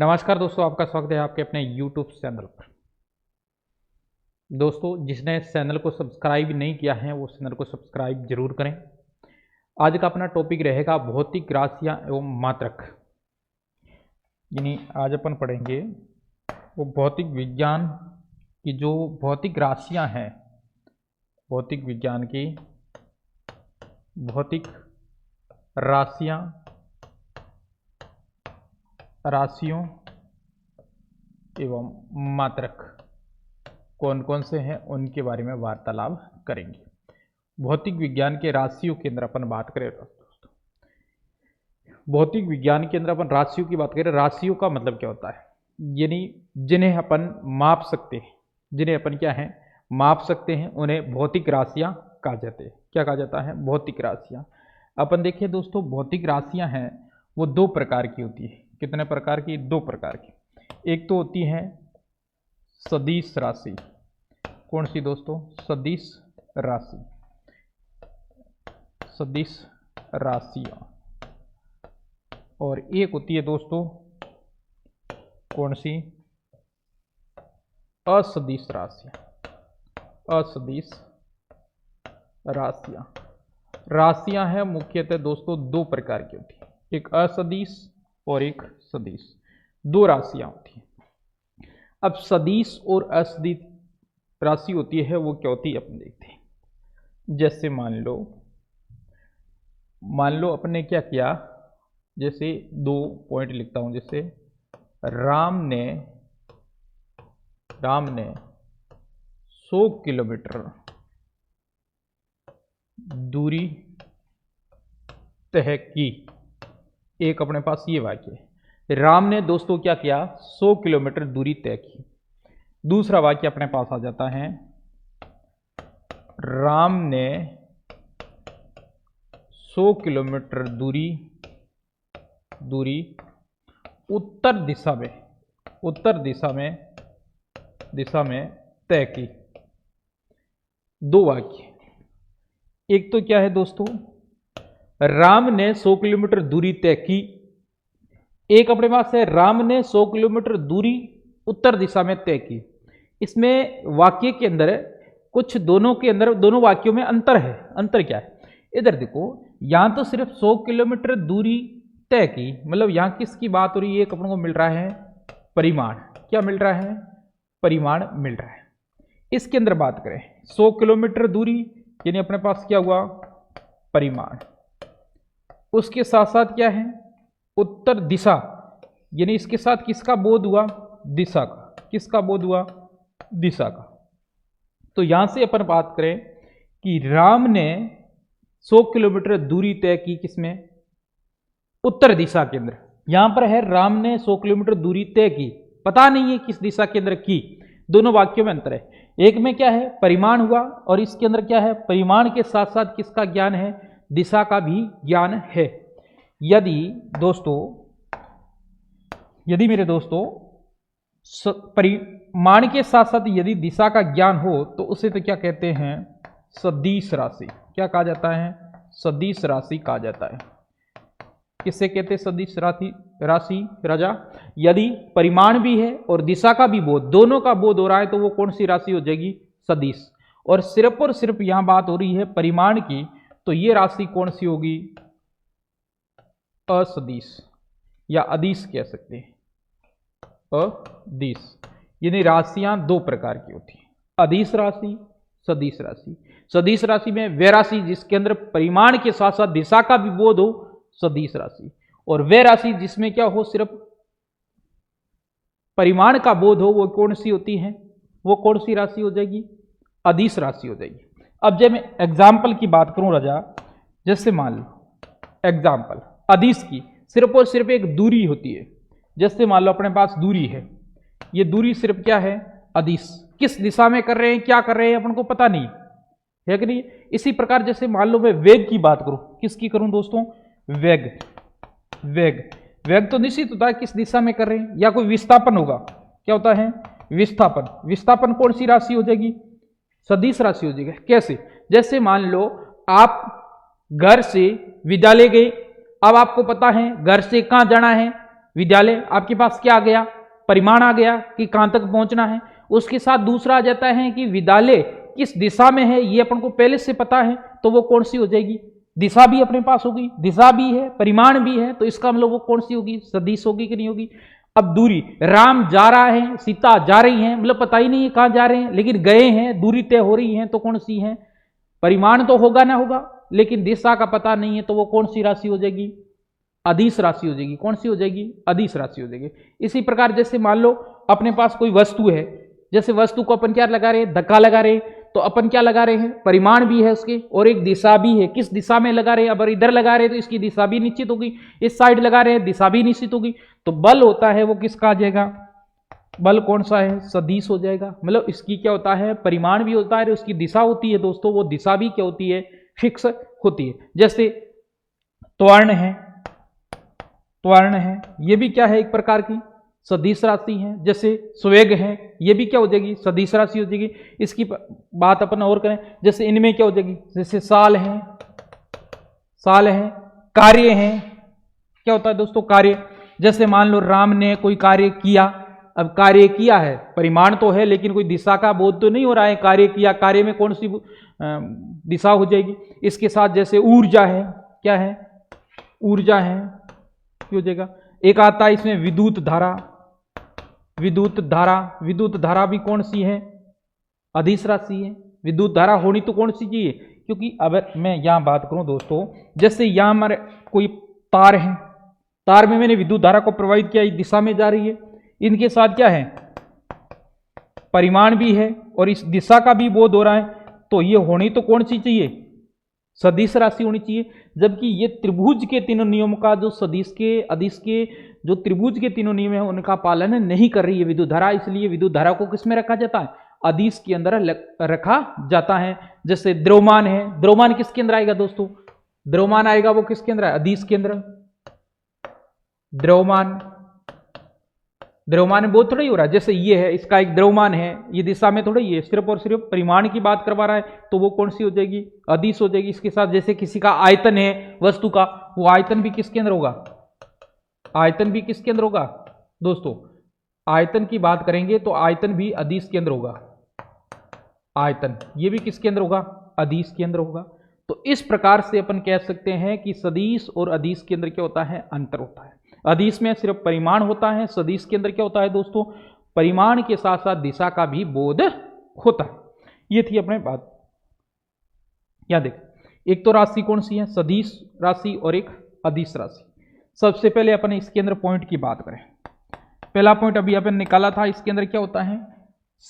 नमस्कार दोस्तों, आपका स्वागत है आपके अपने YouTube चैनल पर। दोस्तों, जिसने चैनल को सब्सक्राइब नहीं किया है वो चैनल को सब्सक्राइब जरूर करें। आज का अपना टॉपिक रहेगा भौतिक राशियां एवं मात्रक। यानी आज अपन पढ़ेंगे वो भौतिक विज्ञान की जो भौतिक राशियां हैं, भौतिक विज्ञान की भौतिक राशियों एवं मात्रक कौन कौन से हैं उनके बारे में वार्तालाप करेंगे। भौतिक विज्ञान के राशियों के अंदर अपन बात करें दोस्तों, भौतिक विज्ञान के अंदर अपन राशियों की बात करें। राशियों का मतलब क्या होता है? यानी जिन्हें अपन माप सकते हैं, जिन्हें अपन क्या है माप सकते हैं, उन्हें भौतिक राशियां कहा जाते हैं। क्या कहा जाता है? भौतिक राशियां। अपन देखिए दोस्तों, भौतिक राशियां हैं वो दो प्रकार की होती है। कितने प्रकार की? दो प्रकार की। एक तो होती है सदिश राशि। कौन सी दोस्तों? सदिश राशि, सदिश राशियां। और एक होती है दोस्तों कौन सी? असदिश राशियां। असदिश राशियां। राशियां हैं मुख्यतः दोस्तों दो प्रकार की होती है, एक असदिश और एक सदिश। दो राशियां होती हैं। अब सदिश और असदिश राशि होती है वो क्या होती है अपन देखते हैं। जैसे मान लो अपने क्या किया, जैसे दो पॉइंट लिखता हूं। जैसे राम ने 100 किलोमीटर दूरी तय की। एक अपने पास ये वाक्य है, राम ने दोस्तों क्या किया? 100 किलोमीटर दूरी तय की। दूसरा वाक्य अपने पास आ जाता है, राम ने 100 किलोमीटर दूरी उत्तर दिशा में तय की। दो वाक्य। एक तो क्या है दोस्तों, राम ने 100 किलोमीटर दूरी तय की। एक अपने पास है, राम ने 100 किलोमीटर दूरी उत्तर दिशा में तय की। इसमें वाक्य के अंदर कुछ दोनों वाक्यों में अंतर है। अंतर क्या है? इधर देखो, यहां तो सिर्फ 100 किलोमीटर दूरी तय की, मतलब यहां किसकी बात हो रही है? एक अपन को मिल रहा है परिमाण। क्या मिल रहा है? परिमाण मिल रहा है। इसके अंदर बात करें 100 किलोमीटर दूरी, यानी अपने पास क्या हुआ? परिमाण। उसके साथ साथ क्या है? उत्तर दिशा, यानी इसके साथ किसका बोध हुआ? दिशा का। किसका बोध हुआ? दिशा का। तो यहां से अपन बात करें कि राम ने 100 किलोमीटर दूरी तय की किसमें? उत्तर दिशा के अंदर। यहां पर है राम ने 100 किलोमीटर दूरी तय की, पता नहीं है किस दिशा के अंदर की। दोनों वाक्यों में अंतर है। एक में क्या है? परिमाण हुआ, और इसके अंदर क्या है? परिमाण के साथ साथ किसका ज्ञान है? दिशा का भी ज्ञान है। यदि मेरे दोस्तों परिमाण के साथ साथ यदि दिशा का ज्ञान हो तो उसे तो क्या कहते हैं? सदिश राशि। क्या कहा जाता है? सदिश राशि कहा जाता है। किससे कहते हैं सदिश राशि राजा? यदि परिमाण भी है और दिशा का भी बोध, दोनों का बोध हो रहा है तो वो कौन सी राशि हो जाएगी? सदिश। और सिर्फ यहां बात हो रही है परिमाण की, तो ये राशि कौन सी होगी? असदिश या अदिश कह सकते हैं। अदिश। यानी राशियां दो प्रकार की होती हैं, अदिश राशि, सदिश राशि। सदिश राशि में वह राशि जिसके अंदर परिमाण के साथ साथ दिशा का भी बोध हो, सदिश राशि। और वह राशि जिसमें क्या हो? सिर्फ परिमाण का बोध हो, वो कौन सी होती है? वो कौन सी राशि हो जाएगी? अदिश राशि हो जाएगी। अब जब मैं एग्जाम्पल की बात करूं राजा, जैसे मान लो एग्जाम्पल अदिश की सिर्फ और सिर्फ एक दूरी होती है। जैसे मान लो अपने पास दूरी है, ये दूरी सिर्फ क्या है? अदिश। किस दिशा में कर रहे हैं, क्या कर रहे हैं, अपन को पता नहीं है कि नहीं। इसी प्रकार जैसे मान लो मैं वेग की बात करूं, किसकी करूं दोस्तों? वेग तो निश्चित होता है किस दिशा में कर रहे हैं। या कोई विस्थापन होगा, क्या होता है? विस्थापन कौन सी राशि हो जाएगी? सदिश राशि हो जाएगी। कैसे? जैसे मान लो आप घर से विद्यालय गए, अब आपको पता है घर से कहां जाना है? विद्यालय आपके पास क्या आ गया, परिमाण आ गया कि कहां तक पहुंचना है। उसके साथ दूसरा आ जाता है कि विद्यालय किस दिशा में है, ये अपन को पहले से पता है, तो वो कौन सी हो जाएगी, दिशा भी अपने पास होगी, दिशा भी है, परिमाण भी है, तो इसका मतलब वो कौन सी होगी, सदिश होगी कि नहीं होगी। अब दूरी, राम जा रहा है, सीता जा रही है, मतलब पता ही नहीं है कहां जा रहे हैं, लेकिन गए हैं, दूरी तय हो रही है, तो कौन सी है, परिमाण तो होगा ना होगा, लेकिन दिशा का पता नहीं है, तो वो कौन सी राशि हो जाएगी, अदिश राशि हो जाएगी। कौन सी हो जाएगी, अदिश राशि हो जाएगी। इसी प्रकार जैसे मान लो अपने पास कोई वस्तु है, जैसे वस्तु को अपन क्या लगा रहे हैं, धक्का लगा रहे हैं, तो अपन क्या लगा रहे हैं, परिमाण भी है उसके और एक दिशा भी है, किस दिशा में लगा रहे हैं, अगर इधर लगा रहे हैं तो इसकी दिशा भी निश्चित होगी, इस साइड लगा रहे हैं दिशा भी निश्चित होगी, तो बल होता है वो किसका आ जाएगा, बल कौन सा है, सदिश हो जाएगा। मतलब इसकी क्या होता है, परिमाण भी होता है, उसकी दिशा होती है दोस्तों, वो दिशा भी क्या होती है, फिक्स होती है। जैसे त्वरण है, त्वरण है, ये भी क्या है, एक प्रकार की सदिश राशि है। जैसे स्वेग है, ये भी क्या हो जाएगी, सदिश राशि हो जाएगी। इसकी बात अपन और करें, जैसे इनमें क्या हो जाएगी, जैसे साल है, साल है, कार्य है, क्या होता है दोस्तों, कार्य। जैसे मान लो राम ने कोई कार्य किया, अब कार्य किया है, परिमाण तो है लेकिन कोई दिशा का बोध तो नहीं हो रहा है, कार्य किया, कार्य में कौन सी दिशा हो जाएगी। इसके साथ जैसे ऊर्जा है, क्या है, ऊर्जा है, हो जाएगा। एक आता है इसमें विद्युत धारा, विद्युत धारा, विद्युत धारा भी कौन सी है, अदिश राशि है। विद्युत धारा होनी तो कौन सी चाहिए, क्योंकि अब मैं यहां बात करूं दोस्तों, जैसे यहां हमारे कोई तार है, तार में मैंने विद्युत धारा को प्रवाहित किया, इस दिशा में जा रही है, इनके साथ क्या है, परिमाण भी है और इस दिशा का भी बोध हो रहा है, तो ये होनी तो कौन सी चाहिए, सदिश राशि होनी चाहिए। जबकि ये त्रिभुज के तीनों नियमों का, जो सदिश के, अदिश के, जो त्रिभुज के तीनों नियम है उनका पालन नहीं कर रही है विद्युत धारा, इसलिए विद्युत धारा को किस में रखा जाता है, अदिश के अंदर रखा जाता है। जैसे द्रव्यमान है, द्रव्यमान किसके अंदर आएगा दोस्तों, द्रव्यमान आएगा वो किसके अंदर है, अदिश के अंदर। द्रव्यमान, द्रव्यमान में बोध थोड़ा ही हो रहा है, जैसे ये है, इसका एक द्रव्यमान है, ये दिशा में थोड़ा ही है, सिर्फ और सिर्फ परिमाण की बात करवा रहा है, तो वो कौन सी हो जाएगी, अदिश हो जाएगी। इसके साथ जैसे किसी का आयतन है वस्तु का, वो आयतन भी किसके अंदर होगा, आयतन भी किसके अंदर होगा दोस्तों, आयतन की बात करेंगे तो आयतन भी अदिश के अंदर होगा, आयतन ये भी किसके अंदर होगा, अदिश के अंदर होगा। तो इस प्रकार से अपन कह सकते हैं कि सदिश और अदिश के अंदर क्या होता है, अंतर होता है। अदिश में सिर्फ परिमाण होता है, सदिश के अंदर क्या होता है दोस्तों, परिमाण के साथ साथ दिशा का भी बोध होता है। ये थी अपने बात। क्या देख, एक तो राशि कौन सी है, सदिश राशि और एक अदिश राशि। सबसे पहले अपन इसके अंदर पॉइंट की बात करें, पहला पॉइंट अभी अपन निकाला था, इसके अंदर क्या होता है,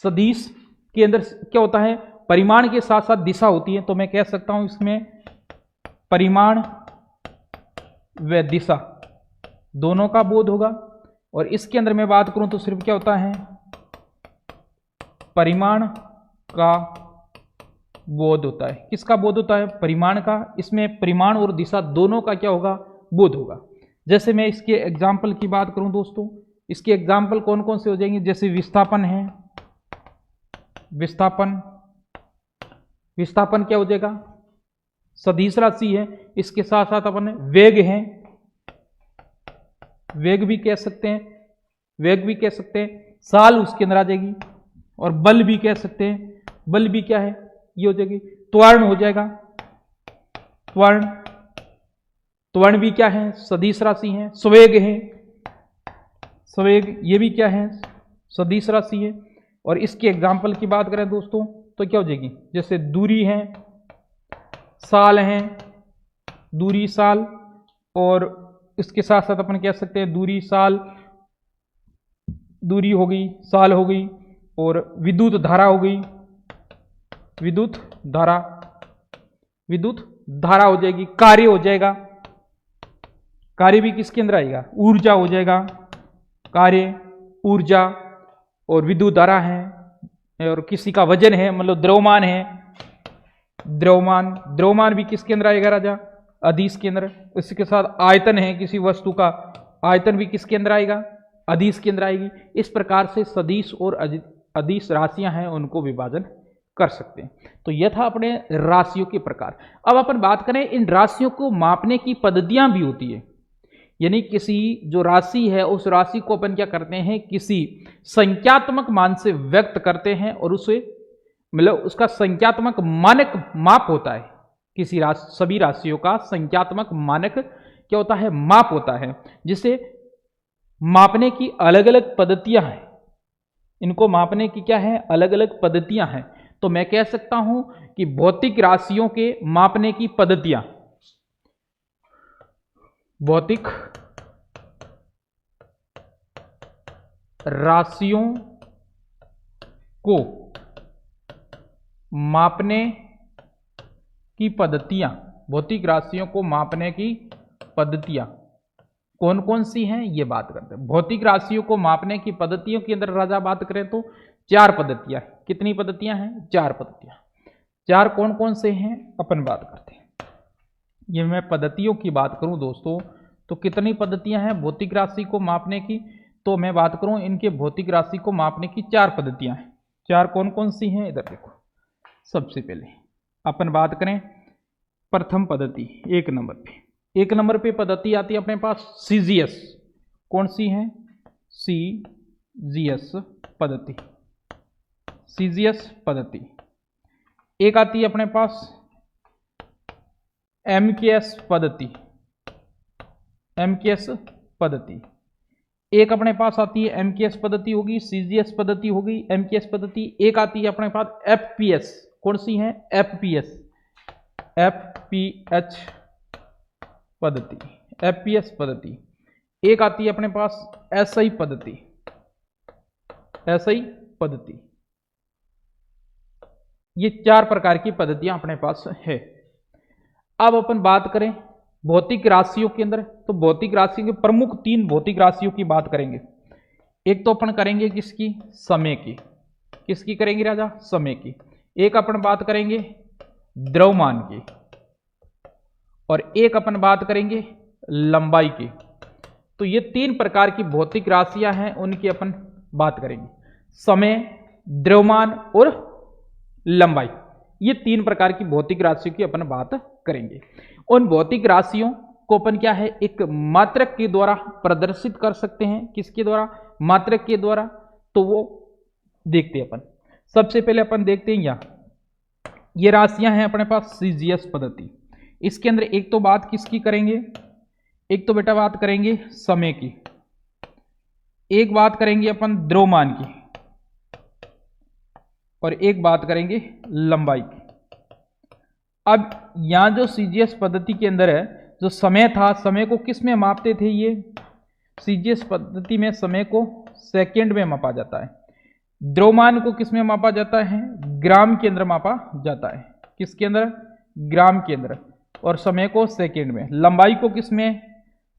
सदिश के अंदर क्या होता है, परिमाण के साथ साथ दिशा होती है। तो मैं कह सकता हूं इसमें परिमाण व दिशा दोनों का बोध होगा। और इसके अंदर मैं बात करूं तो सिर्फ क्या होता है, परिमाण का बोध होता है। किसका बोध होता है, परिमाण का। इसमें परिमाण और दिशा दोनों का क्या होगा, बोध होगा। जैसे मैं इसके एग्जाम्पल की बात करूं दोस्तों, इसके एग्जाम्पल कौन कौन से हो जाएंगे, जैसे विस्थापन है, विस्थापन, विस्थापन क्या हो जाएगा, सदिश राशि है। इसके साथ साथ अपन वेग है, वेग भी कह सकते हैं, वेग भी कह सकते हैं, साल उसके अंदर आ जाएगी। और बल भी कह सकते हैं, बल भी क्या है, ये हो जाएगी। त्वरण हो जाएगा, त्वरण, त्वरण भी क्या है, सदिश राशि है। स्वेग है, स्वेग ये भी क्या है, सदिश राशि है। और इसके एग्जाम्पल की बात करें दोस्तों तो क्या हो जाएगी, जैसे दूरी है, साल है, दूरी साल, और इसके साथ साथ अपन कह सकते हैं दूरी साल, दूरी हो गई, साल हो गई। और विद्युत धारा हो गई, विद्युत धारा, विद्युत धारा हो जाएगी। कार्य हो जाएगा, कार्य भी किसके अंदर आएगा, ऊर्जा हो जाएगा, कार्य, ऊर्जा। और विद्युत धारा है, और किसी का वजन है, मतलब द्रव्यमान है, द्रव्यमान, द्रव्यमान भी किसके अंदर आएगा राजा, अदिश के अंदर। इसके साथ आयतन है किसी वस्तु का, आयतन भी किसके अंदर आएगा, अदिश के अंदर आएगी। इस प्रकार से सदिश और अदिश राशियां हैं उनको विभाजन कर सकते हैं। तो यह था अपने राशियों के प्रकार। अब अपन बात करें इन राशियों को मापने की पद्धतियां भी होती है। यानी किसी जो राशि है उस राशि को अपन क्या करते हैं, किसी संख्यात्मक मान से व्यक्त करते हैं और उसे मतलब उसका संख्यात्मक मानक माप होता है। किसी सभी राशियों का संख्यात्मक मानक क्या होता है, माप होता है, जिसे मापने की अलग अलग पद्धतियां हैं। इनको मापने की क्या है, अलग अलग पद्धतियां हैं। तो मैं कह सकता हूं कि भौतिक राशियों के मापने की पद्धतियां, भौतिक राशियों को मापने की पद्धतियां, भौतिक राशियों को मापने की पद्धतियां कौन कौन सी हैं, ये बात करते हैं। भौतिक राशियों को मापने की पद्धतियों के अंदर राजा बात करें तो 4 पद्धतियां। कितनी पद्धतियां हैं, 4 पद्धतियां। 4 कौन कौन से हैं अपन बात करते हैं। ये मैं पद्धतियों की बात करूं दोस्तों तो कितनी पद्धतियां हैं भौतिक राशि को मापने की, तो मैं बात करूं इनके भौतिक राशि को मापने की 4 पद्धतियां हैं। 4 कौन कौन सी हैं, इधर देखो। सबसे पहले अपन बात करें प्रथम पद्धति, 1 नंबर पे। 1 नंबर पे पद्धति आती है अपने पास सीजीएस। कौन सी है, सीजीएस पद्धति, सीजीएस पद्धति। एक आती है अपने पास एमकेएस पद्धति, एमकेएस पद्धति। एक अपने पास आती है एमकेएस पद्धति होगी, सीजीएस पद्धति होगी, एमकेएस पद्धति। एक आती है अपने पास एफपीएस। कौन सी है, एफपीएस, एफपीएच पद्धति, एफपीएस पद्धति। एक आती है अपने पास एसआई पद्धति, एसआई पद्धति। ये 4 प्रकार की पद्धतियां अपने पास है। अब अपन बात करें भौतिक राशियों के अंदर, तो भौतिक राशियों के प्रमुख 3 भौतिक राशियों की बात करेंगे। एक तो अपन करेंगे किसकी, समय की। किसकी करेंगे राजा, समय की। एक अपन बात करेंगे द्रव्यमान की, और एक अपन बात करेंगे लंबाई की। तो ये 3 प्रकार की भौतिक राशियां हैं, उनकी अपन बात करेंगे। समय, द्रव्यमान और लंबाई, ये 3 प्रकार की भौतिक राशियों की अपन बात करेंगे। उन भौतिक राशियों को अपन क्या है, एक मात्रक के द्वारा प्रदर्शित कर सकते हैं। किसके द्वारा, मात्रक के द्वारा। तो वो देखते हैं अपन। सबसे पहले अपन देखते हैं ये राशियां हैं अपने पास सीजीएस पद्धति। इसके अंदर एक तो बात किसकी करेंगे, एक तो बेटा बात करेंगे समय की, एक बात करेंगे अपन द्रव्यमान की, और एक बात करेंगे लंबाई की। अब यहां जो सीजीएस पद्धति के अंदर है, जो समय था, समय को किस में मापते थे, ये सीजीएस पद्धति में समय को सेकंड में मापा जाता है। द्रव्यमान को किस में मापा जाता है, ग्राम के अंदर मापा जाता है। किसके अंदर, ग्राम के अंदर। और समय को सेकंड में। लंबाई को किस में,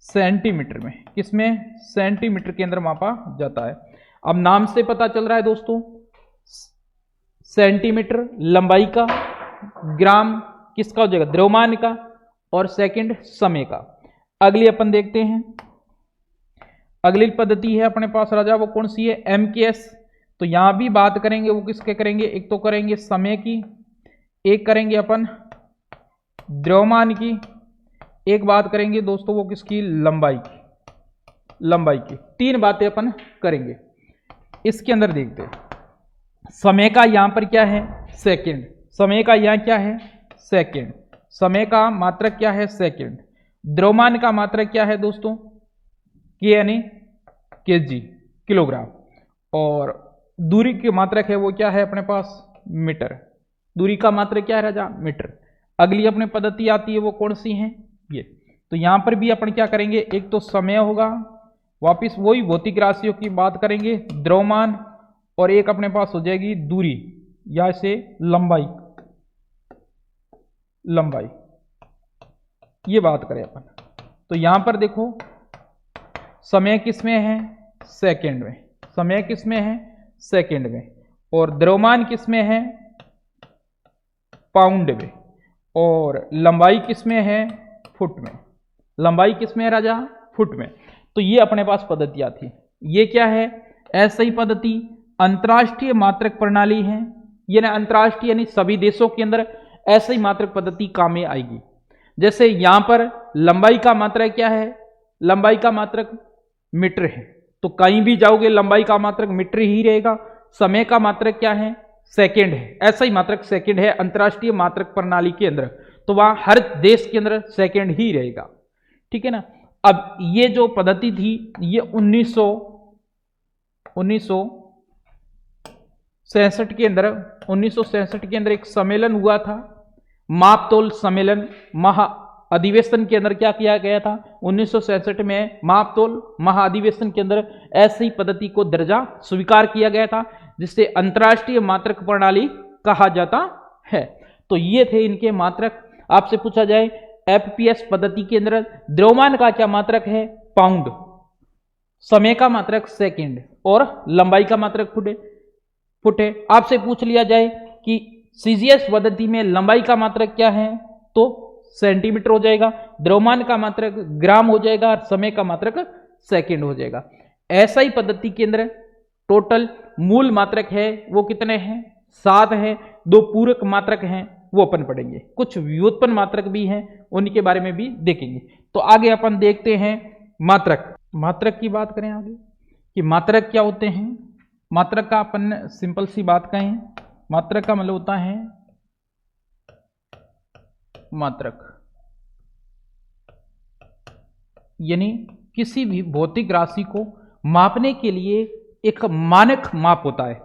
सेंटीमीटर में। किस में, सेंटीमीटर के अंदर मापा जाता है। अब नाम से पता चल रहा है दोस्तों, सेंटीमीटर लंबाई का, ग्राम किसका हो जाएगा, द्रव्यमान का, और सेकंड समय का। अगली अपन देखते हैं, अगली पद्धति है अपने पास राजा, वो कौन सी है, एमकेएस। तो यहां भी बात करेंगे, वो किसके करेंगे, एक तो करेंगे समय की, एक करेंगे अपन द्रव्यमान की, एक बात करेंगे दोस्तों वो किसकी, लंबाई की, लंबाई की। 3 बातें अपन करेंगे। इसके अंदर देखते हैं, समय का यहां पर क्या है, सेकंड। समय का यहां क्या है, सेकंड। समय का मात्रक क्या है, सेकंड। द्रव्यमान का मात्रक क्या है दोस्तों, के यानी केजी, किलोग्राम। और दूरी की मात्रक है वो क्या है अपने पास, मीटर। दूरी का मात्रक क्या है राजा, मीटर। अगली अपने पद्धति आती है वो कौन सी है, ये। तो यहां पर भी अपन क्या करेंगे, एक तो समय होगा, वापिस वही भौतिक राशियों की बात करेंगे, द्रव्यमान, और एक अपने पास हो जाएगी दूरी, या से लंबाई, लंबाई। ये बात करें अपन, तो यहां पर देखो समय किसमें है, सेकंड में। समय किसमें है, सेकंड में। और द्रव्यमान किसमें है, पाउंड में। और लंबाई किसमें है, फुट में। लंबाई किसमें है राजा, फुट में। तो ये अपने पास पद्धतियां थी। ये क्या है, एसआई पद्धति अंतरराष्ट्रीय मात्रक प्रणाली है। ये ना अंतरराष्ट्रीय यानी सभी देशों के अंदर एसआई मात्रक पद्धति काम में आएगी। जैसे यहां पर लंबाई का मात्रक क्या है, लंबाई का मात्रक मीटर है, तो कहीं भी जाओगे लंबाई का मात्रक मीटर ही रहेगा। समय का मात्रक क्या है? सेकंड है। ऐसा ही मात्रक सेकंड है अंतरराष्ट्रीय मात्रक प्रणाली के अंदर, तो वहां हर देश के अंदर सेकंड ही रहेगा, ठीक है ना। अब ये जो पद्धति थी ये 1967 के अंदर 1967 के अंदर एक सम्मेलन हुआ था, मापतोल सम्मेलन महा अधिवेशन के अंदर क्या किया गया था? 1967 में मापतोल महाअधिवेशन के अंदर ऐसी पद्धति को दर्जा स्वीकार किया गया था, जिसे अंतरराष्ट्रीय मात्रक प्रणाली कहा जाता है। तो ये थे इनके मात्रक। आपसे पूछा जाए एफपीएस पद्धति के अंदर द्रव्यमान का क्या मात्रक है? पाउंड, समय का मात्रक सेकंड और लंबाई का मात्रक फुट है। आपसे पूछ लिया जाए कि सीजीएस पद्धति में लंबाई का मात्रक क्या है, तो सेंटीमीटर हो जाएगा, द्रव्यमान का मात्रक ग्राम हो जाएगा और समय का मात्रक सेकंड हो जाएगा। ऐसा ही पद्धति के अंदर टोटल मूल मात्रक है वो कितने हैं? 7 है। 2 पूरक मात्रक हैं वो अपन पढ़ेंगे, कुछ व्युत्पन्न मात्रक भी हैं उनके बारे में भी देखेंगे। तो आगे अपन देखते हैं मात्रक की बात करें आगे कि मात्रक क्या होते हैं। मात्रक का अपन सिंपल सी बात कहें, मात्रक का मतलब होता है मात्रक यानी किसी भी भौतिक राशि को मापने के लिए एक मानक माप होता है,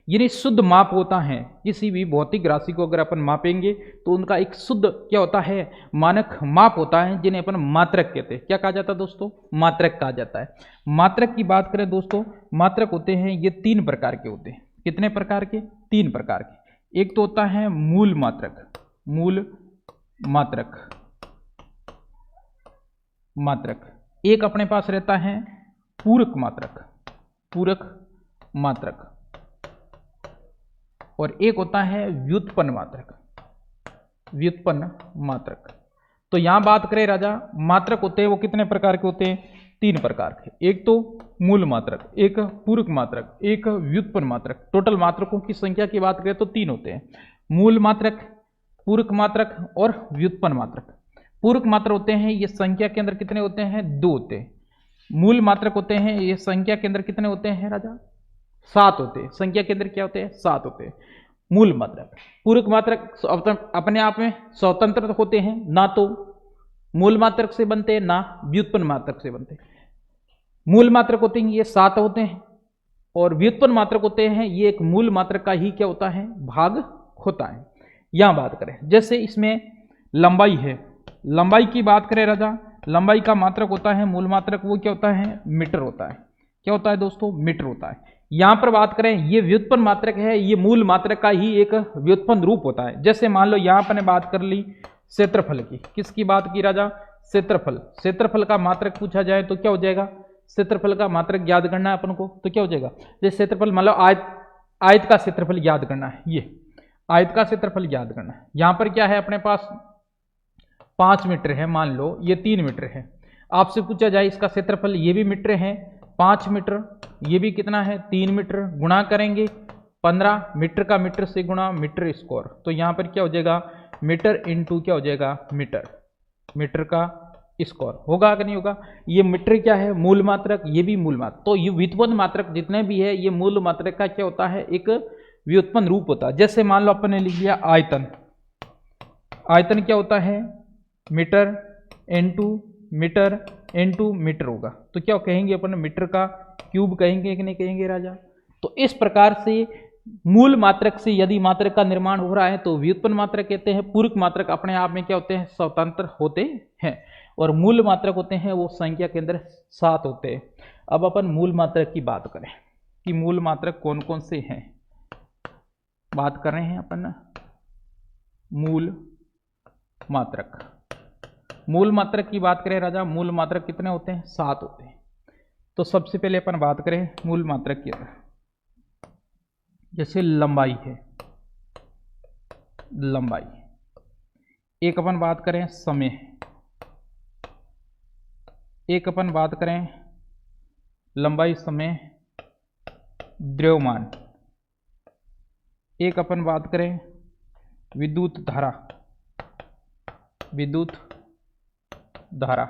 यानी शुद्ध माप होता है। किसी भी भौतिक राशि को अगर अपन मापेंगे तो उनका एक शुद्ध क्या होता है? मानक माप होता है, जिन्हें अपन मात्रक कहते हैं। क्या कहा जाता है दोस्तों? मात्रक कहा जाता है। मात्रक की बात करें दोस्तों, मात्रक होते हैं ये 3 प्रकार के होते हैं। कितने प्रकार के? 3 प्रकार के। एक तो होता है मूल मात्रक, एक अपने पास रहता है पूरक मात्रक, और एक होता है व्युत्पन्न मात्रक। तो यहां बात करें राजा, मात्रक होते हैं वो कितने प्रकार के होते हैं? 3 प्रकार के। एक तो मूल मात्रक, एक पूरक मात्रक, एक व्युत्पन्न मात्रक। टोटल मात्रकों की संख्या की बात करें तो 3 होते हैं, मूल मात्रक, पूरक मात्रक और व्युत्पन्न मात्रक। पूरक मात्रक होते हैं ये संख्या के अंदर कितने होते हैं? 2 होते हैं। मूल मात्रक होते हैं ये संख्या के अंदर कितने होते हैं राजा? 7 होते हैं। संख्या के अंदर क्या होते हैं? 7 होते हैं मूल मात्रक। पूरक मात्रक अपने आप में स्वतंत्र होते हैं, ना तो मूल मात्रक से बनते हैं ना व्युत्पन्न मात्रक से बनते हैं। मूल मात्रक होते हैं ये 7 होते हैं, और व्युत्पन्न मात्रक होते हैं ये एक मूल मात्रक का ही क्या होता है? भाग होता है। यहां बात करें जैसे इसमें लंबाई है, लंबाई की बात करें राजा, लंबाई का मात्रक होता है मूल मात्रक, वो क्या होता है? मीटर होता है। क्या होता है दोस्तों? मीटर होता है। यहां पर बात करें ये व्युत्पन्न मात्रक है, ये मूल मात्रक का ही एक व्युत्पन्न रूप होता है। जैसे मान लो यहां पर ने बात कर ली क्षेत्रफल की। किसकी बात की राजा? क्षेत्रफल का मात्रक पूछा जाए तो क्या हो जाएगा? क्षेत्रफल का मात्रक याद करना है अपन को, तो क्या हो जाएगा? जैसे क्षेत्रफल मतलब आयत का क्षेत्रफल याद करना है, ये आयत का क्षेत्रफल याद करना है। यहां पर क्या है अपने पास? 5 मीटर है, मान लो ये 3 मीटर है। आपसे पूछा जाए इसका क्षेत्रफल, ये भी मीटर है 5 मीटर, ये भी कितना है? 3 मीटर। गुणा करेंगे 15 मीटर का मीटर से गुणा मीटर स्क्वायर, तो यहां पर क्या हो जाएगा? मीटर इंटू क्या हो जाएगा? मीटर का स्क्वायर होगा कि नहीं होगा? ये मीटर क्या है? मूल मात्रक, ये भी मूल मात्रक। तो ये व्युत्पन्न मात्रक जितने भी है ये मूल मात्रक का क्या होता है? एक व्युत्पन्न रूप होता है। जैसे मान लो अपन ने लिख लिया आयतन, आयतन क्या होता है? मीटर इंटू मीटर होगा, तो क्या कहेंगे अपन? मीटर का क्यूब कहेंगे कि नहीं कहेंगे राजा? तो इस प्रकार से मूल मात्रक से यदि मात्रक का निर्माण हो रहा है तो व्युत्पन्न मात्रक कहते हैं। पूरक मात्रक अपने आप में क्या होते हैं? स्वतंत्र होते हैं, और मूल मात्रक होते हैं वो संख्या के अंदर 7 होते हैं। अब अपन मूल मात्रक की बात करें कि मूल मात्रक कौन कौन से हैं। बात कर रहे हैं अपन मूल मात्रक की बात करें राजा, मूल मात्रक कितने होते हैं? 7 होते हैं। तो सबसे पहले अपन बात करें मूल मात्रक की, जैसे लंबाई है, एक अपन बात करें समय, एक अपन बात करें लंबाई समय द्रव्यमान, एक अपन बात करें विद्युत धारा,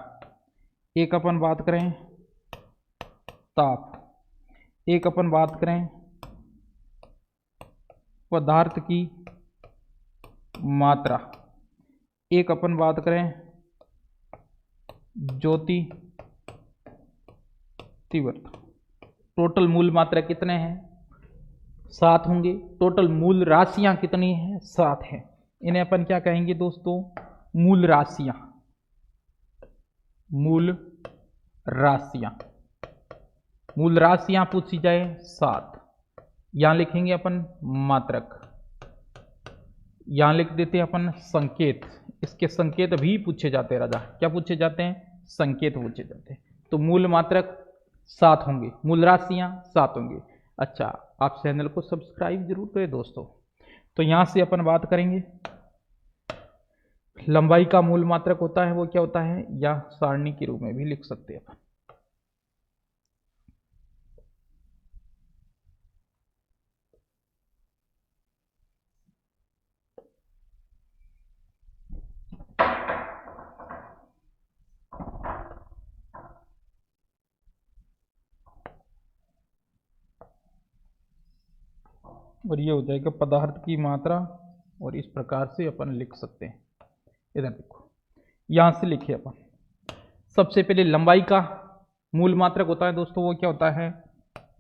एक अपन बात करें ताप, एक अपन बात करें पदार्थ की मात्रा, एक अपन बात करें ज्योति तीव्रता। टोटल मूल मात्रा कितने हैं? 7 होंगे। टोटल मूल राशियां कितनी हैं? 7 हैं। इन्हें अपन क्या कहेंगे दोस्तों? मूल राशियां। मूल राशियां, मूल राशियां पूछी जाए 7। यहां लिखेंगे अपन मात्रक, यहां लिख देते हैं अपन संकेत। इसके संकेत भी पूछे जाते हैं राजा। क्या पूछे जाते हैं? संकेत पूछे जाते हैं। तो मूल मात्रक 7 होंगे, मूल राशियां 7 होंगे। अच्छा, आप चैनल को सब्सक्राइब जरूर करें दोस्तों। तो यहां से अपन बात करेंगे लंबाई का मूल मात्रक होता है वो क्या होता है, या सारणी के रूप में भी लिख सकते हैं अपन। और ये हो जाएगा पदार्थ की मात्रा, और इस प्रकार से अपन लिख सकते हैं। इधर देखो, यहां से लिखे अपन। सबसे पहले लंबाई का मूल मात्रक होता है दोस्तों, वो क्या होता है?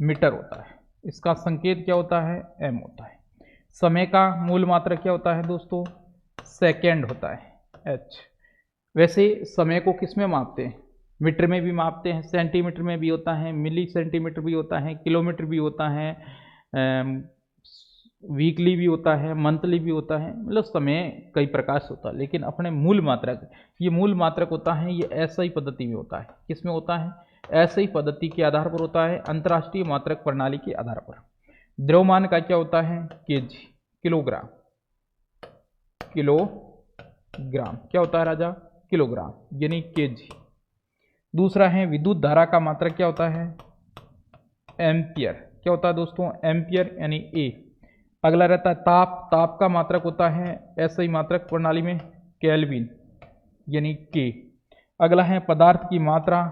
मीटर होता है। इसका संकेत क्या होता है? एम होता है। समय का मूल मात्रक क्या होता है दोस्तों? सेकेंड होता है, एच। वैसे समय को किस में मापते हैं? मीटर में भी मापते हैं, सेंटीमीटर में भी होता है, मिली सेंटीमीटर भी होता है, किलोमीटर भी होता है, वीकली भी होता है, मंथली भी होता है। मतलब समय कई प्रकार से होता है, लेकिन अपने मूल मात्रक, ये मूल मात्रक होता है, ये एसआई पद्धति में होता है। किस में होता है? एसआई पद्धति के आधार पर होता है, अंतर्राष्ट्रीय मात्रक प्रणाली के आधार पर। द्रव्यमान का क्या होता है? KG, kilogram. किलोग्राम क्या होता है राजा? किलोग्राम, यानी केजी। दूसरा है विद्युत धारा का मात्रक क्या होता है? एम्पियर। क्या होता है दोस्तों? एम्पियर यानी ए। अगला रहता है ताप। ताप का मात्रक होता है एसआई मात्रक प्रणाली में केल्विन, यानी के। अगला है पदार्थ की मात्रा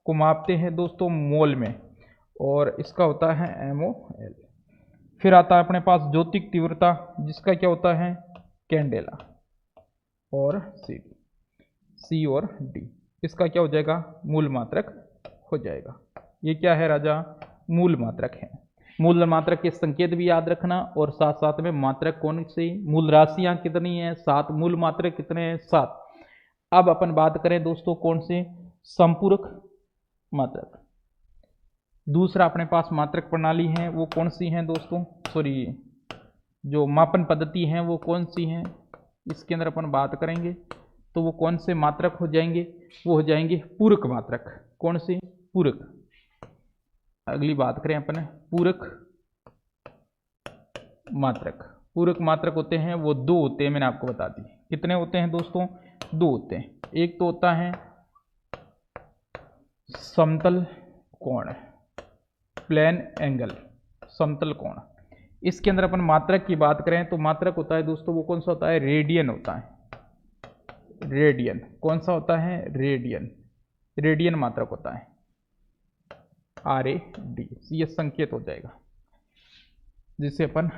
को मापते हैं दोस्तों मोल में, और इसका होता है MOL। फिर आता है अपने पास ज्योतिक तीव्रता, जिसका क्या होता है? कैंडेला, और C और D। इसका क्या हो जाएगा? मूल मात्रक हो जाएगा। ये क्या है राजा? मूल मात्रक है। मूल मात्रक के संकेत भी याद रखना, और साथ साथ में मात्रक कौन से, मूल राशियां कितनी है? 7। मूल मात्रक कितने हैं? 7। अब अपन बात करें दोस्तों कौन से? संपूरक मात्रक। दूसरा अपने पास मात्रक प्रणाली है, वो कौन सी है दोस्तों? सॉरी, जो मापन पद्धति है वो कौन सी है? इसके अंदर अपन बात करेंगे तो वो कौन से मात्रक हो जाएंगे? वो हो जाएंगे पूरक मात्रक। कौन से? पूरक। अगली बात करें अपन पूरक मात्रक। पूरक मात्रक होते हैं वो 2 होते हैं, मैंने आपको बता दी। कितने होते हैं दोस्तों? 2 होते हैं। एक तो होता है समतल कोण, प्लेन एंगल, समतल कोण। इसके अंदर अपन मात्रक की बात करें तो मात्रक होता है दोस्तों वो कौन सा होता है? रेडियन होता है। रेडियन कौन सा होता है? रेडियन। रेडियन मात्रक होता है, RAD। ये संकेत हो जाएगा, जिसे अपन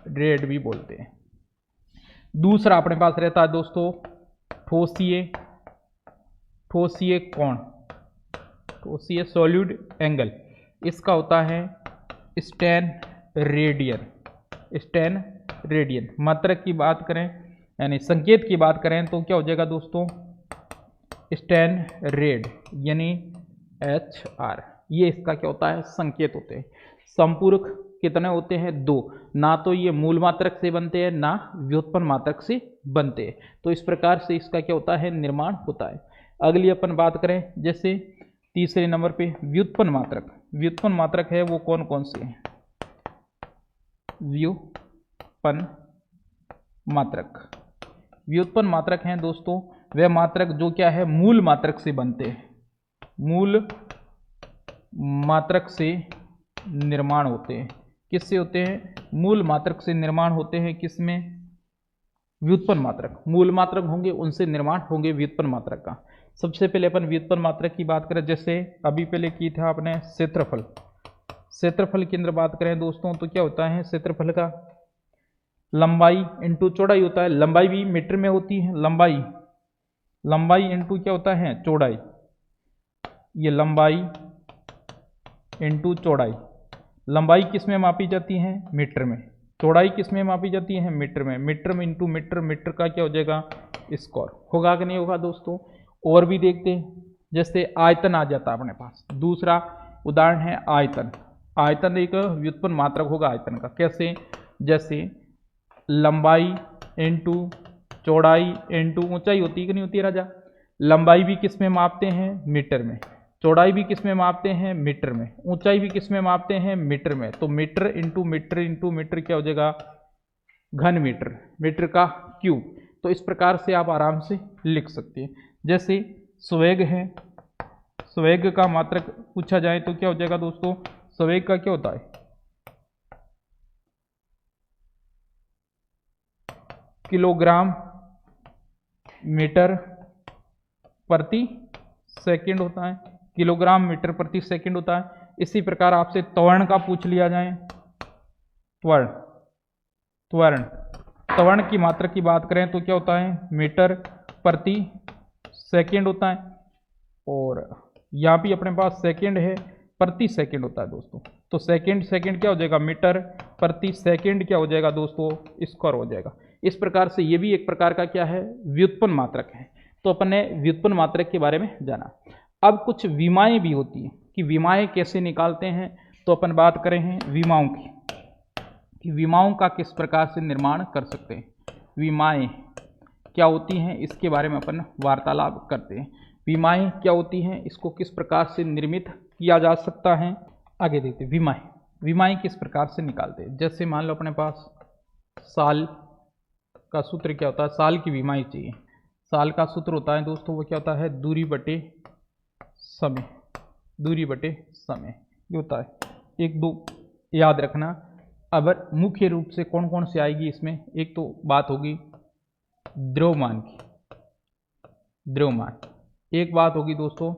रेड भी बोलते हैं। दूसरा अपने पास रहता है दोस्तों ठोसीय कोण, ठोसीय सॉलिड एंगल। इसका होता है स्टेन रेडियन। Stand radian. मात्रक की बात करें यानी संकेत की बात करें तो क्या हो जाएगा दोस्तों? स्टेन रेड, यानी HR। ये इसका क्या होता है? संकेत होते हैं। संपूरक कितने होते हैं? 2। ना तो ये मूल मात्रक से बनते हैं, ना व्युत्पन्न मात्रक से बनते हैं। तो इस प्रकार से इसका क्या होता है? निर्माण होता है। अगली अपन बात करें जैसे तीसरे नंबर पे व्युत्पन्न मात्रक। व्युत्पन्न मात्रक है वो कौन कौन से हैं? व्युत्पन्न मात्रक। व्युत्पन्न मात्रक हैं दोस्तों वे मात्रक जो क्या है? मूल मात्रक से बनते हैं। मूल मात्रक से निर्माण होते हैं। किससे होते हैं? मूल मात्रक से निर्माण होते हैं। किसमें? व्युत्पन्न मात्रक। मूल मात्रक होंगे उनसे निर्माण होंगे व्युत्पन्न मात्रक का। सबसे पहले अपन व्युत्पन्न मात्रक की बात करें, जैसे अभी पहले की था आपने क्षेत्रफल। क्षेत्रफल के अंदर बात करें दोस्तों तो क्या होता है क्षेत्रफल का, लंबाई इंटू चौड़ाई होता है। लंबाई भी मीटर में होती है, लंबाई इंटू क्या होता है चौड़ाई। ये लंबाई इंटू चौड़ाई, लंबाई किस में मापी जाती है मीटर में, चौड़ाई किस में मापी जाती है मीटर में। मीटर में इंटू मीटर, मीटर का क्या हो जाएगा स्क्वायर, होगा कि नहीं होगा दोस्तों। और भी देखते हैं, जैसे आयतन आ जाता है अपने पास। दूसरा उदाहरण है आयतन। आयतन एक व्युत्पन्न मात्रक होगा आयतन का। कैसे, जैसे लंबाई इंटू चौड़ाई इंटू ऊंचाई होती है कि नहीं होती है राजा। लंबाई भी किस में मापते हैं मीटर में, चौड़ाई भी किस में मापते हैं मीटर में, ऊंचाई भी किस में मापते हैं मीटर में। तो metre into metre into metre क्या हो जाएगा घन मीटर, मीटर का क्यूब। तो इस प्रकार से आप आराम से लिख सकते हैं। जैसे संवेग है, संवेग का मात्रक पूछा जाए तो क्या हो जाएगा दोस्तों, संवेग का क्या होता है किलोग्राम मीटर प्रति सेकंड होता है, किलोग्राम मीटर प्रति सेकंड होता है। इसी प्रकार आपसे त्वरण का पूछ लिया जाए, त्वरण की मात्रा की बात करें तो क्या होता है मीटर प्रति सेकंड होता है। और यहाँ भी अपने पास सेकंड है, प्रति सेकंड होता है दोस्तों। तो सेकंड क्या हो जाएगा मीटर प्रति सेकंड क्या हो जाएगा दोस्तों स्क्वायर हो जाएगा। इस प्रकार से ये भी एक प्रकार का क्या है व्युत्पन्न मात्रक है। तो अपन ने व्युत्पन्न मात्रक के बारे में जाना। अब कुछ विमाएं भी होती हैं कि विमाएं कैसे निकालते हैं। तो अपन बात करें हैं विमाओं की, कि विमाओं का किस प्रकार से निर्माण कर सकते हैं, विमाएं क्या होती हैं इसके बारे में अपन वार्तालाप करते हैं। विमाएं क्या होती हैं, इसको किस प्रकार से निर्मित किया जा सकता है, आगे देखते हैं। विमाएं किस प्रकार से निकालते हैं। जैसे मान लो अपने पास साल का सूत्र क्या होता है, साल की विमाएं चाहिए। साल का सूत्र होता है दोस्तों वो क्या होता है दूरी बटे समय, दूरी बटे समय ये होता है। एक दो याद रखना। अब मुख्य रूप से कौन कौन से आएगी इसमें, एक तो बात होगी द्रव्यमान की, द्रव्यमान। एक बात होगी दोस्तों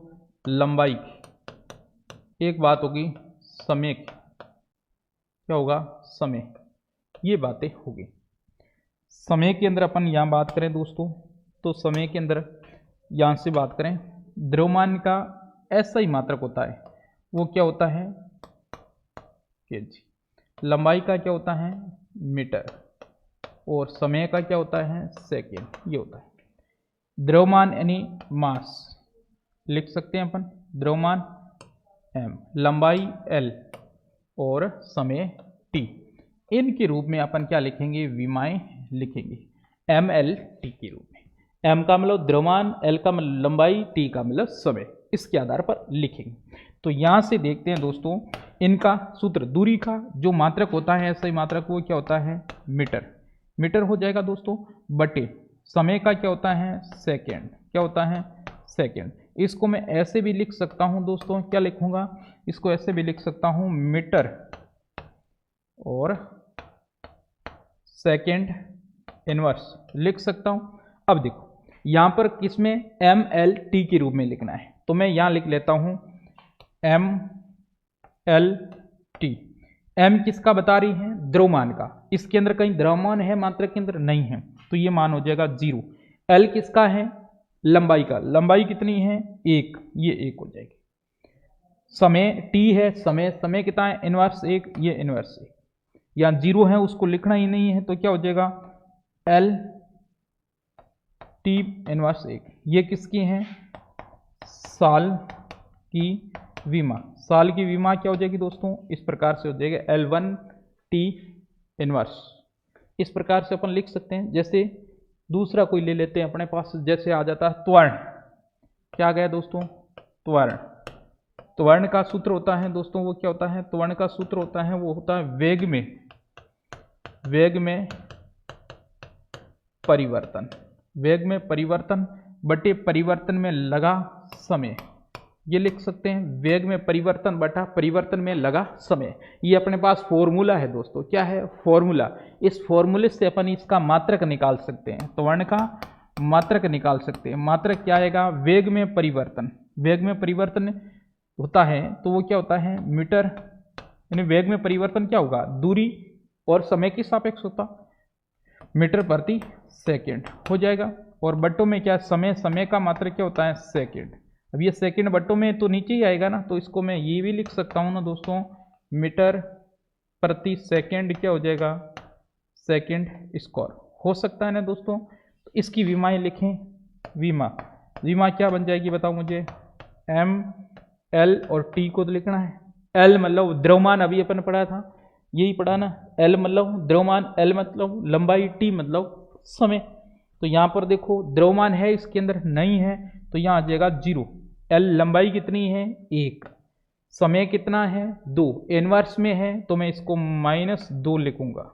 लंबाई की, एक बात होगी समय की, क्या होगा समय। ये बातें होगी। समय के अंदर अपन यहाँ बात करें दोस्तों तो समय के अंदर यहाँ से बात करें, द्रव्यमान का ऐसा ही मात्रक होता है वो क्या होता है केजी। लंबाई का क्या होता है मीटर, और समय का क्या होता है सेकेंड, ये होता है। द्रव्यमान यानी मास लिख सकते हैं अपन, द्रव्यमान m, लंबाई l और समय t। इनके रूप में अपन क्या लिखेंगे विमाएं लिखेंगे ml/t के रूप में। m का मतलब द्रव्यमान, l का मतलब लंबाई, t का मतलब समय, इसके आधार पर लिखेंगे। तो यहाँ से देखते हैं दोस्तों इनका सूत्र, दूरी का जो मात्रक होता है ऐसा ही मात्रक वो क्या होता है मीटर, मीटर हो जाएगा दोस्तों, बटे समय का क्या होता है सेकेंड, क्या होता है सेकेंड। इसको मैं ऐसे भी लिख सकता हूँ दोस्तों, क्या लिखूंगा इसको ऐसे भी लिख सकता हूँ मीटर और सेकेंड इनवर्स लिख सकता हूँ। अब देखो यहाँ पर किसमें ml/t के रूप में लिखना है, तो मैं यहाँ लिख लेता हूँ ml/t। m किसका बता रही है द्रव्यमान का, इसके अंदर कहीं द्रव्यमान है मात्रक के अंदर नहीं है तो ये मान हो जाएगा 0। l किसका है लंबाई का, लंबाई कितनी है 1, ये 1 हो जाएगी। समय t है, समय कितना है इनवर्स 1, ये इनवर्स 1। यहाँ 0 है उसको लिखना ही नहीं है तो क्या हो जाएगा l t इनवर्स 1। ये किसकी है साल की विमा, साल की विमा क्या हो जाएगी दोस्तों इस प्रकार से हो जाएगा L1T इनवर्स। इस प्रकार से अपन लिख सकते हैं। जैसे दूसरा कोई ले लेते हैं अपने पास, जैसे आ जाता है त्वरण, क्या आ गया दोस्तों त्वरण। त्वरण का सूत्र होता है दोस्तों वो क्या होता है, त्वरण का सूत्र होता है वो होता है वेग में परिवर्तन, वेग में परिवर्तन बटे परिवर्तन में लगा समय, ये लिख सकते हैं वेग में परिवर्तन बटा परिवर्तन में लगा समय। ये अपने पास फॉर्मूला है दोस्तों, क्या है फॉर्मूला। इस फॉर्मूले से अपन इसका मात्रक निकाल सकते हैं त्वरण का मात्रक निकाल सकते हैं। मात्रक क्या आएगा, वेग में परिवर्तन। वेग में परिवर्तन होता है तो वो क्या होता है, मीटर, यानी वेग में परिवर्तन क्या होगा, दूरी और समय के सापेक्ष होता, मीटर प्रति सेकेंड हो जाएगा। और बट्टों में क्या, समय, समय का मात्रक क्या होता है, सेकेंड। अब ये सेकेंड बट्टों में तो नीचे ही आएगा ना, तो इसको मैं ये भी लिख सकता हूँ ना दोस्तों, मीटर प्रति सेकेंड क्या हो जाएगा, सेकेंड स्क्वायर हो सकता है ना दोस्तों। तो इसकी विमाएं लिखें, विमा, विमा क्या बन जाएगी बताओ मुझे, एम एल और टी को तो लिखना है। एल मतलब द्रव्यमान, अभी अपन पढ़ा था, यही पढ़ा ना, एल मतलब द्रव्यमान, एल मतलब लंबाई, टी मतलब समय। तो यहाँ पर देखो द्रव्यमान है इसके अंदर, नहीं है तो यहाँ आ जाएगा 0। एल लंबाई कितनी है 1, समय कितना है 2, इनवर्स में है तो मैं इसको -2 लिखूंगा,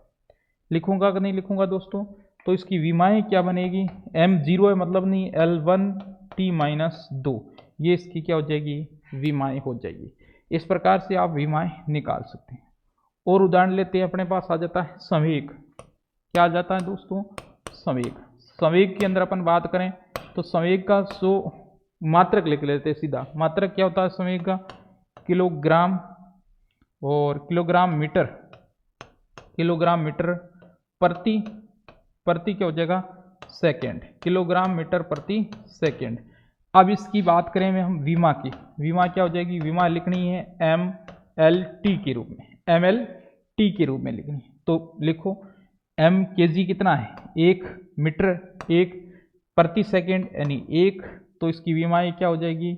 लिखूंगा कि नहीं लिखूंगा दोस्तों। तो इसकी विमाएं क्या बनेगी, m 0 है मतलब नहीं, L1 t -2, ये इसकी क्या हो जाएगी, विमाएं हो जाएगी। इस प्रकार से आप विमाएं निकाल सकते हैं। और उदाहरण लेते हैं, अपने पास आ जाता है संवेग। क्या आ जाता है दोस्तों, संवेग। संवेग के अंदर अपन बात करें तो संवेग का मात्रक लिख लेते हैं सीधा। मात्रक क्या होता है संवेग का, किलोग्राम और किलोग्राम मीटर, किलोग्राम मीटर प्रति क्या हो जाएगा, सेकेंड, किलोग्राम मीटर प्रति सेकेंड। अब इसकी बात करें में हम विमा की, विमा क्या हो जाएगी, विमा लिखनी है एम एल टी के रूप में, एम एल टी के रूप में लिखनी है। तो लिखो एम के जी कितना है, 1 मीटर 1 प्रति सेकेंड यानी 1, तो इसकी विमाएं क्या हो जाएगी,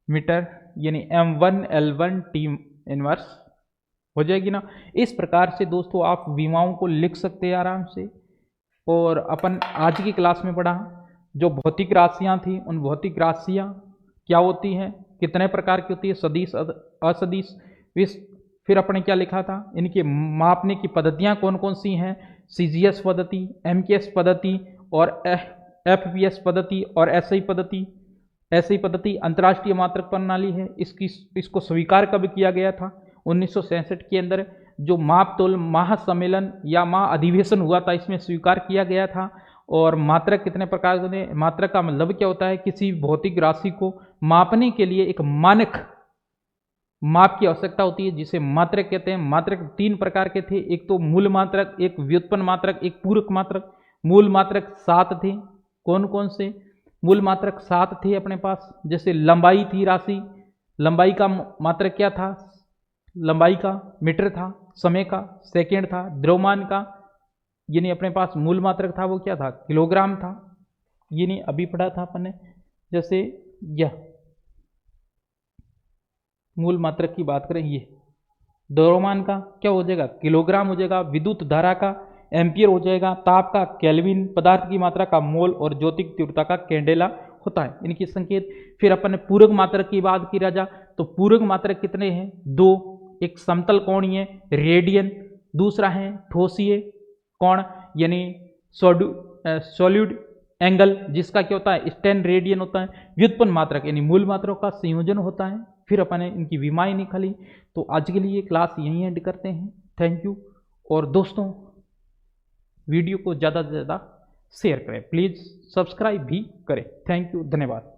मीटर, यानी M1 L1 T इनवर्स हो जाएगी ना। इस प्रकार से दोस्तों आप विमाओं को लिख सकते हैं आराम से। और अपन आज की क्लास में पढ़ा जो भौतिक राशियां थी, उन भौतिक राशियां क्या होती हैं, कितने प्रकार की होती है, सदिश, असदिश, विश। फिर अपने क्या लिखा था, इनके मापने की पद्धतियां कौन कौन सी हैं, सीजीएस पद्धति, एमकेएस पद्धति और एफपीएस पद्धति और एसआई पद्धति। एसआई पद्धति अंतर्राष्ट्रीय मात्रक प्रणाली है, इसको स्वीकार कब किया गया था, 1967 के अंदर जो माप तोल महासम्मेलन या महाअधिवेशन हुआ था, इसमें स्वीकार किया गया था। और मात्रक कितने प्रकार के, मात्रक का मतलब क्या होता है, किसी भौतिक राशि को मापने के लिए एक मानक माप की आवश्यकता होती है, जिसे मात्रक कहते हैं। मात्रक 3 प्रकार के थे, एक तो मूल मात्रक, एक व्युत्पन्न मात्रक, एक पूरक मात्रक। मूल मात्रक 7 थे, कौन कौन से मूल मात्रक 7 थे अपने पास, जैसे लंबाई थी राशि, लंबाई का मात्रक क्या था, लंबाई का मीटर था, समय का सेकेंड था, द्रव्यमान का यानी अपने पास मूल मात्रक था वो क्या था, किलोग्राम था, यानी अभी पढ़ा था अपन ने। जैसे यह मूल मात्रक की बात करें, ये द्रव्यमान का क्या हो जाएगा, किलोग्राम हो जाएगा, विद्युत धारा का एम्पियर हो जाएगा, ताप का केल्विन, पदार्थ की मात्रा का मोल और ज्योतिक तीव्रता का कैंडेला होता है, इनकी संकेत। फिर अपन ने पूरक मात्रक की बात की राजा, तो पूरक मात्रक कितने हैं, 2, एक समतल कोणीय रेडियन, दूसरा है ठोसीय कोण यानी सॉल्यूड एंगल, जिसका क्या होता है, स्टैन रेडियन होता है। व्युत्पन्न मात्रक यानी मूल मात्रकों का संयोजन होता है। फिर अपन ने इनकी विमाएं निकाली। तो आज के लिए क्लास यहीं एंड करते हैं। Thank you. और दोस्तों वीडियो को ज़्यादा से ज़्यादा शेयर करें, प्लीज़ सब्सक्राइब भी करें। थैंक यू, धन्यवाद।